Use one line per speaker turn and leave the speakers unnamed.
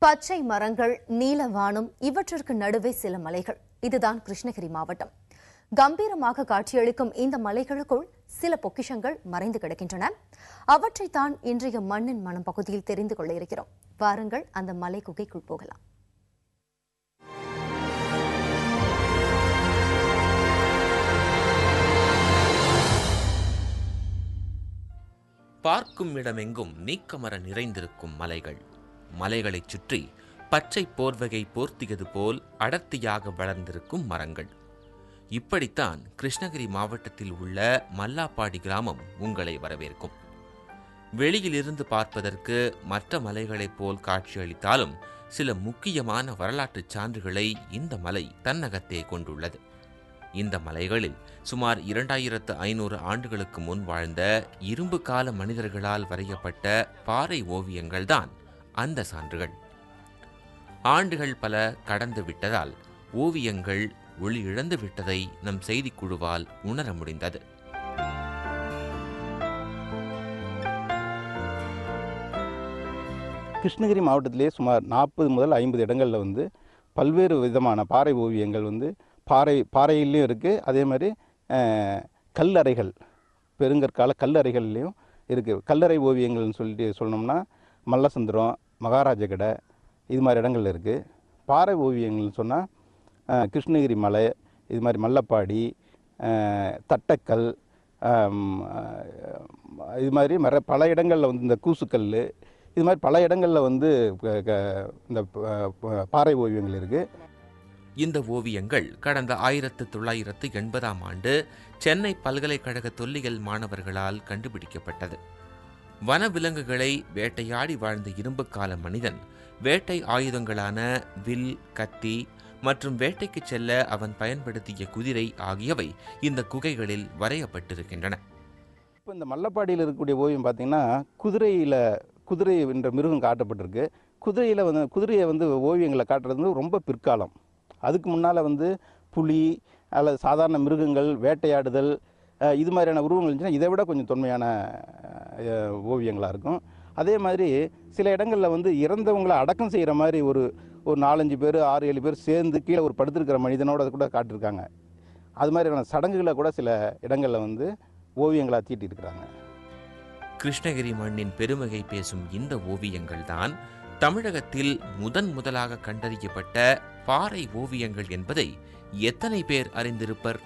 பச்சை மரங்கள், நீலவானம், இவற்றிற்கு நடுவே சில மலைகள். இதுதான் கிருஷ்ணகிரி மாவட்டம். கம்பீரமாக காட்சியளிக்கும் இந்த மலைகளுக்குள் சில பொக்கிஷங்கள் மறைந்து கிடக்கின்றன. அவற்றைத்தான் இன்றைய மண்ணின் மனம் பகுதியில் தெரிந்து கொள்ள இருக்கிறோம். வாருங்கள், அந்த மலை குகைக்குள் போகலாம்.
பார்க்கும் இடமெங்கும் நீக்கமர நிறைந்திருக்கும் மலைகள். மலைகளைச் சுற்றி பச்சை போர்வகை போர்த்தியது போல் அடர்த்தியாக வளர்ந்திருக்கும் மரங்கள். இப்படித்தான் கிருஷ்ணகிரி மாவட்டத்தில் உள்ள மல்லாப்பாடி கிராமம் உங்களை வரவேற்கும். வெளியிலிருந்து பார்ப்பதற்கு மற்ற மலைகளைப் போல் காட்சியளித்தாலும் சில முக்கியமான வரலாற்றுச் சான்றுகளை இந்த மலை தன்னகத்தே கொண்டுள்ளது. இந்த மலைகளில் சுமார் 2500 ஆண்டுகளுக்கு முன் வாழ்ந்த இரும்பு கால மனிதர்களால் வரையப்பட்ட பாறை ஓவியங்கள்தான் அந்த சான்றுகள். ஆண்டுகள் பல கடந்து விட்டதால் ஓவியங்கள் ஒளி இழந்து விட்டதை நம் செய்திக்குழுவால் உணர முடிந்தது.
கிருஷ்ணகிரி மாவட்டத்திலே சுமார் 40 முதல் 50 இடங்களில் பல்வேறு விதமான பாறை ஓவியங்கள் பாறையிலையும் இருக்குது. அதே மாதிரி கல்லறைகள், பெருங்கற்கால கல்லறைகள்லையும் இருக்குது. கல்லறை ஓவியங்கள்னு சொல்லிட்டு சொல்லணும்னா மல்லசந்திரம், மகாராஜகடை, இது மாதிரி இடங்கள்ல இருக்குது. பாறை ஓவியங்கள்னு சொன்னால் கிருஷ்ணகிரி மலை, இது மாதிரி மல்லப்பாடி, தட்டக்கல், இது மாதிரி பல இடங்களில் இந்த கூசுக்கல், இது மாதிரி பல இடங்களில் இந்த பாறை ஓவியங்கள் இருக்குது.
இந்த ஓவியங்கள் கடந்த 1980ஆம் ஆண்டு சென்னை பல்கலைக்கழக தொல்லியல் மாணவர்களால் கண்டுபிடிக்கப்பட்டது. வனவிலங்குகளை வேட்டையாடி வாழ்ந்த இரும்பு கால மனிதன் வேட்டை ஆயுதங்களான வில், கத்தி மற்றும் வேட்டைக்கு செல்ல அவன் பயன்படுத்திய குதிரை ஆகியவை இந்த குகைகளில் வரையப்பட்டிருக்கின்றன.
இப்போ இந்த மல்லப்பாடியில் இருக்கக்கூடிய ஓவியம் பார்த்தீங்கன்னா குதிரை என்ற மிருகம் காட்டப்பட்டிருக்கு. குதிரையை ஓவியங்களை காட்டுறது ரொம்ப பிற்காலம். அதுக்கு முன்னால் புலி அல்லது சாதாரண மிருகங்கள் வேட்டையாடுதல், இது மாதிரியான உருவங்கள் இருந்துச்சுன்னா இதை விட கொஞ்சம் தொன்மையான ஓவியங்களாக இருக்கும். அதே மாதிரி சில இடங்களில் இறந்தவங்களை அடக்கம் செய்கிற மாதிரி ஒரு 4-5 பேர் 6-7 பேர் சேர்ந்து கீழே ஒரு படுத்திருக்கிற மனிதனோட கூட காட்டியிருக்காங்க. அது மாதிரியான சடங்குகளை கூட சில இடங்களில் ஓவியங்களாக தீட்டியிருக்கிறாங்க.
கிருஷ்ணகிரி மண்ணின் பெருமையை பேசும் இந்த ஓவியங்கள் தான் தமிழகத்தில் முதலாக கண்டறியப்பட்ட பாறை ஓவியங்கள் என்பதை எத்தனை பேர் அறிந்திருப்பர்?